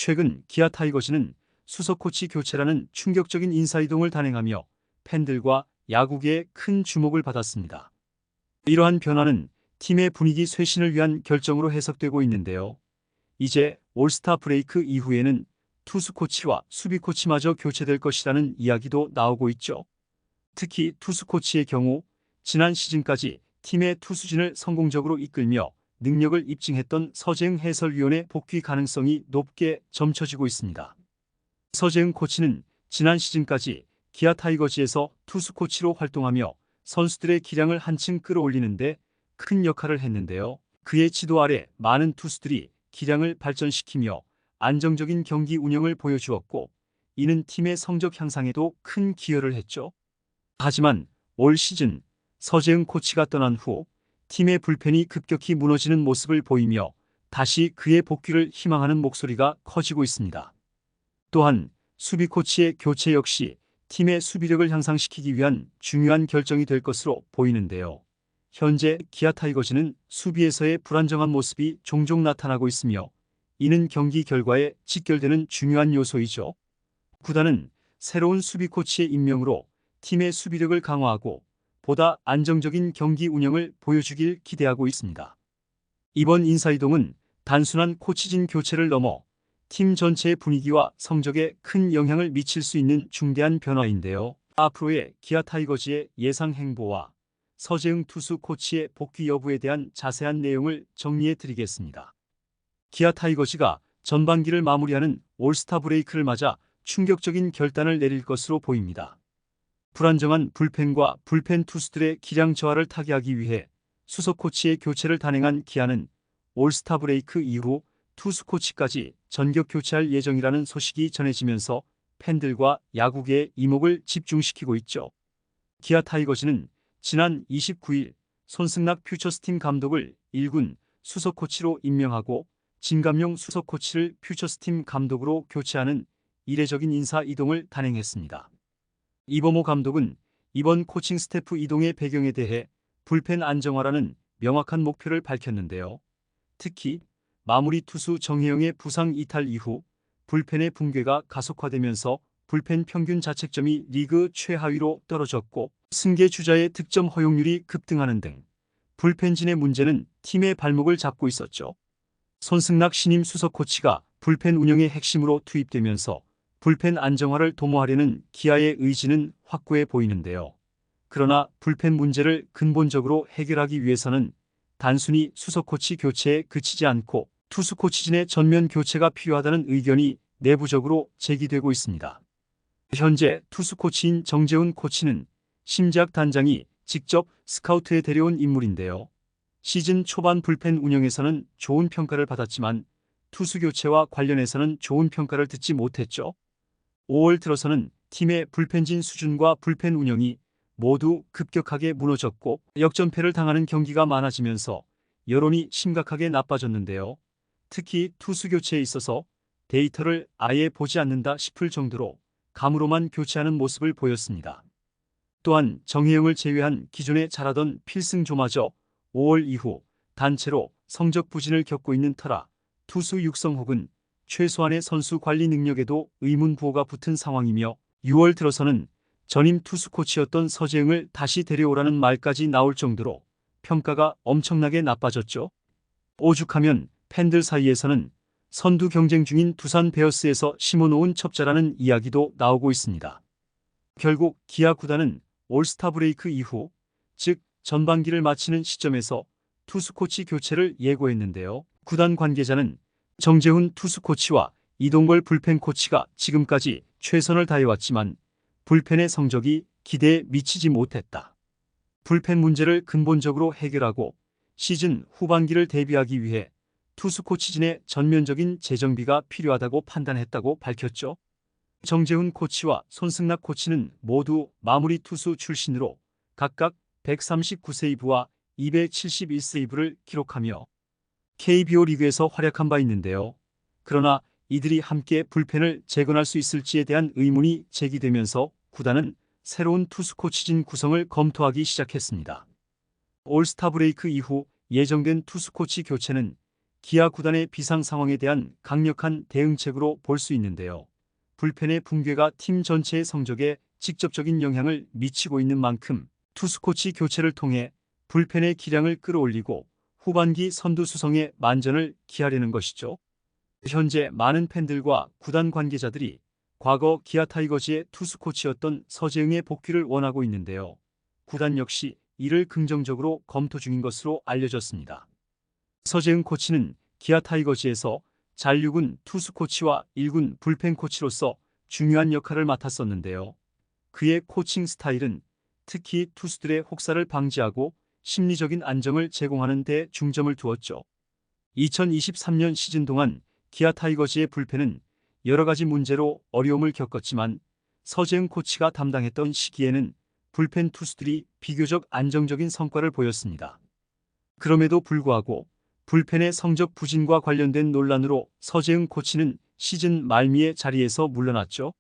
최근 기아 타이거즈는 수석 코치 교체라는 충격적인 인사이동을 단행하며 팬들과 야구계의 큰 주목을 받았습니다. 이러한 변화는 팀의 분위기 쇄신을 위한 결정으로 해석되고 있는데요. 이제 올스타 브레이크 이후에는 투수 코치와 수비 코치마저 교체될 것이라는 이야기도 나오고 있죠. 특히 투수 코치의 경우 지난 시즌까지 팀의 투수진을 성공적으로 이끌며 능력을 입증했던 서재흥 해설위원의 복귀 가능성이 높게 점쳐지고 있습니다. 서재흥 코치는 지난 시즌까지 기아 타이거즈에서 투수 코치로 활동하며 선수들의 기량을 한층 끌어올리는 데 큰 역할을 했는데요. 그의 지도 아래 많은 투수들이 기량을 발전시키며 안정적인 경기 운영을 보여주었고, 이는 팀의 성적 향상에도 큰 기여를 했죠. 하지만 올 시즌 서재흥 코치가 떠난 후 팀의 불펜이 급격히 무너지는 모습을 보이며 다시 그의 복귀를 희망하는 목소리가 커지고 있습니다. 또한 수비 코치의 교체 역시 팀의 수비력을 향상시키기 위한 중요한 결정이 될 것으로 보이는데요. 현재 기아 타이거즈는 수비에서의 불안정한 모습이 종종 나타나고 있으며 이는 경기 결과에 직결되는 중요한 요소이죠. 구단은 새로운 수비 코치의 임명으로 팀의 수비력을 강화하고 보다 안정적인 경기 운영을 보여주길 기대하고 있습니다. 이번 인사이동은 단순한 코치진 교체를 넘어 팀 전체의 분위기와 성적에 큰 영향을 미칠 수 있는 중대한 변화인데요. 앞으로의 기아 타이거즈의 예상 행보와 서재흥 투수 코치의 복귀 여부에 대한 자세한 내용을 정리해 드리겠습니다. 기아 타이거즈가 전반기를 마무리하는 올스타 브레이크를 맞아 충격적인 결단을 내릴 것으로 보입니다. 불안정한 불펜과 불펜 투수들의 기량 저하를 타개하기 위해 수석 코치의 교체를 단행한 기아는 올스타 브레이크 이후 투수 코치까지 전격 교체할 예정이라는 소식이 전해지면서 팬들과 야구계의 이목을 집중시키고 있죠. 기아 타이거즈는 지난 29일 손승락 퓨처스팀 감독을 1군 수석 코치로 임명하고 진감용 수석 코치를 퓨처스팀 감독으로 교체하는 이례적인 인사 이동을 단행했습니다. 이범호 감독은 이번 코칭 스태프 이동의 배경에 대해 불펜 안정화라는 명확한 목표를 밝혔는데요. 특히 마무리 투수 정혜영의 부상 이탈 이후 불펜의 붕괴가 가속화되면서 불펜 평균 자책점이 리그 최하위로 떨어졌고 승계 주자의 득점 허용률이 급등하는 등 불펜진의 문제는 팀의 발목을 잡고 있었죠. 손승락 신임 수석 코치가 불펜 운영의 핵심으로 투입되면서 불펜 안정화를 도모하려는 기아의 의지는 확고해 보이는데요. 그러나 불펜 문제를 근본적으로 해결하기 위해서는 단순히 수석 코치 교체에 그치지 않고 투수 코치진의 전면 교체가 필요하다는 의견이 내부적으로 제기되고 있습니다. 현재 투수 코치인 정재훈 코치는 심재학 단장이 직접 스카우트에 데려온 인물인데요. 시즌 초반 불펜 운영에서는 좋은 평가를 받았지만 투수 교체와 관련해서는 좋은 평가를 듣지 못했죠. 5월 들어서는 팀의 불펜진 수준과 불펜 운영이 모두 급격하게 무너졌고 역전패를 당하는 경기가 많아지면서 여론이 심각하게 나빠졌는데요. 특히 투수 교체에 있어서 데이터를 아예 보지 않는다 싶을 정도로 감으로만 교체하는 모습을 보였습니다. 또한 정혜영을 제외한 기존에 잘하던 필승조마저 5월 이후 단체로 성적 부진을 겪고 있는 터라 투수 육성 혹은 최소한의 선수 관리 능력에도 의문 부호가 붙은 상황이며 6월 들어서는 전임 투수 코치였던 서재흥을 다시 데려오라는 말까지 나올 정도로 평가가 엄청나게 나빠졌죠. 오죽하면 팬들 사이에서는 선두 경쟁 중인 두산 베어스에서 심어놓은 첩자라는 이야기도 나오고 있습니다. 결국 기아 구단은 올스타 브레이크 이후, 즉 전반기를 마치는 시점에서 투수 코치 교체를 예고했는데요. 구단 관계자는 정재훈 투수 코치와 이동걸 불펜 코치가 지금까지 최선을 다해왔지만 불펜의 성적이 기대에 미치지 못했다. 불펜 문제를 근본적으로 해결하고 시즌 후반기를 대비하기 위해 투수 코치진의 전면적인 재정비가 필요하다고 판단했다고 밝혔죠. 정재훈 코치와 손승락 코치는 모두 마무리 투수 출신으로 각각 139세이브와 271세이브를 기록하며 KBO 리그에서 활약한 바 있는데요. 그러나 이들이 함께 불펜을 재건할 수 있을지에 대한 의문이 제기되면서 구단은 새로운 투수 코치진 구성을 검토하기 시작했습니다. 올스타 브레이크 이후 예정된 투수 코치 교체는 기아 구단의 비상 상황에 대한 강력한 대응책으로 볼 수 있는데요. 불펜의 붕괴가 팀 전체의 성적에 직접적인 영향을 미치고 있는 만큼 투수 코치 교체를 통해 불펜의 기량을 끌어올리고 후반기 선두 수성에 만전을 기하려는 것이죠. 현재 많은 팬들과 구단 관계자들이 과거 기아 타이거즈의 투수 코치였던 서재응의 복귀를 원하고 있는데요. 구단 역시 이를 긍정적으로 검토 중인 것으로 알려졌습니다. 서재응 코치는 기아 타이거즈에서 잔류군 투수 코치와 1군 불펜 코치로서 중요한 역할을 맡았었는데요. 그의 코칭 스타일은 특히 투수들의 혹사를 방지하고 심리적인 안정을 제공하는 데 중점을 두었죠. 2023년 시즌 동안 기아 타이거즈의 불펜은 여러 가지 문제로 어려움을 겪었지만 서재응 코치가 담당했던 시기에는 불펜 투수들이 비교적 안정적인 성과를 보였습니다. 그럼에도 불구하고 불펜의 성적 부진과 관련된 논란으로 서재응 코치는 시즌 말미에 자리에서 물러났죠.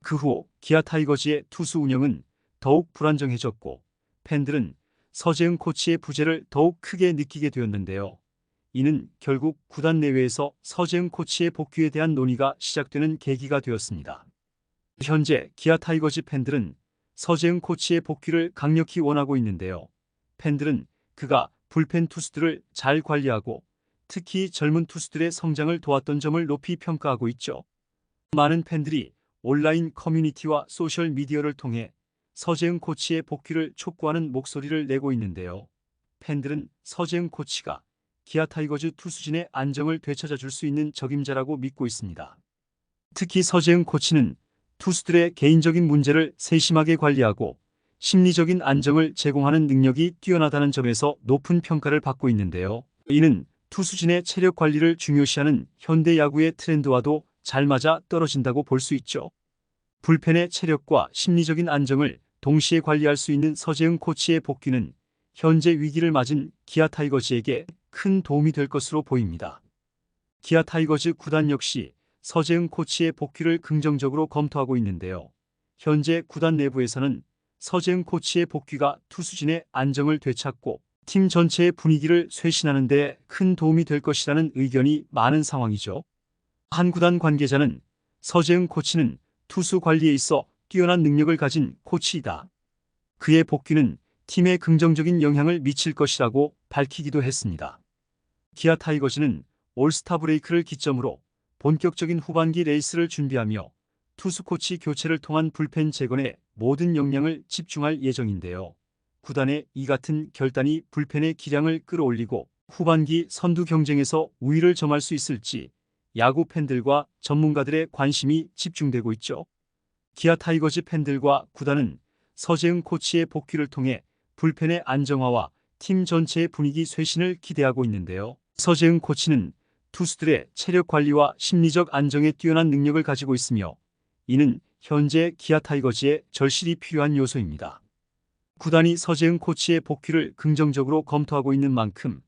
그 후 기아 타이거즈의 투수 운영은 더욱 불안정해졌고 팬들은 서재응 코치의 부재를 더욱 크게 느끼게 되었는데요. 이는 결국 구단 내외에서 서재응 코치의 복귀에 대한 논의가 시작되는 계기가 되었습니다. 현재 기아 타이거즈 팬들은 서재응 코치의 복귀를 강력히 원하고 있는데요. 팬들은 그가 불펜 투수들을 잘 관리하고 특히 젊은 투수들의 성장을 도왔던 점을 높이 평가하고 있죠. 많은 팬들이 온라인 커뮤니티와 소셜 미디어를 통해 서재응 코치의 복귀를 촉구하는 목소리를 내고 있는데요. 팬들은 서재응 코치가 기아 타이거즈 투수진의 안정을 되찾아줄 수 있는 적임자라고 믿고 있습니다. 특히 서재응 코치는 투수들의 개인적인 문제를 세심하게 관리하고 심리적인 안정을 제공하는 능력이 뛰어나다는 점에서 높은 평가를 받고 있는데요. 이는 투수진의 체력 관리를 중요시하는 현대 야구의 트렌드와도 잘 맞아 떨어진다고 볼 수 있죠. 불펜의 체력과 심리적인 안정을 동시에 관리할 수 있는 서재응 코치의 복귀는 현재 위기를 맞은 기아 타이거즈에게 큰 도움이 될 것으로 보입니다. 기아 타이거즈 구단 역시 서재응 코치의 복귀를 긍정적으로 검토하고 있는데요. 현재 구단 내부에서는 서재응 코치의 복귀가 투수진의 안정을 되찾고 팀 전체의 분위기를 쇄신하는 데 큰 도움이 될 것이라는 의견이 많은 상황이죠. 한 구단 관계자는 서재응 코치는 투수 관리에 있어 뛰어난 능력을 가진 코치이다. 그의 복귀는 팀에 긍정적인 영향을 미칠 것이라고 밝히기도 했습니다. 기아 타이거즈는 올스타 브레이크를 기점으로 본격적인 후반기 레이스를 준비하며 투수 코치 교체를 통한 불펜 재건에 모든 역량을 집중할 예정인데요. 구단의 이 같은 결단이 불펜의 기량을 끌어올리고 후반기 선두 경쟁에서 우위를 점할 수 있을지 야구 팬들과 전문가들의 관심이 집중되고 있죠. 기아 타이거즈 팬들과 구단은 서재응 코치의 복귀를 통해 불펜의 안정화와 팀 전체의 분위기 쇄신을 기대하고 있는데요. 서재응 코치는 투수들의 체력 관리와 심리적 안정에 뛰어난 능력을 가지고 있으며 이는 현재 기아 타이거즈의 절실히 필요한 요소입니다. 구단이 서재응 코치의 복귀를 긍정적으로 검토하고 있는 만큼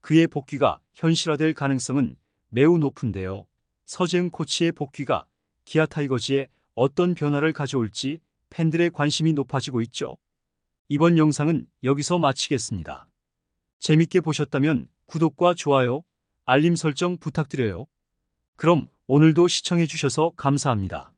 그의 복귀가 현실화될 가능성은 매우 높은데요. 서재응 코치의 복귀가 기아 타이거즈에 어떤 변화를 가져올지 팬들의 관심이 높아지고 있죠. 이번 영상은 여기서 마치겠습니다. 재밌게 보셨다면 구독과 좋아요, 알림 설정 부탁드려요. 그럼 오늘도 시청해주셔서 감사합니다.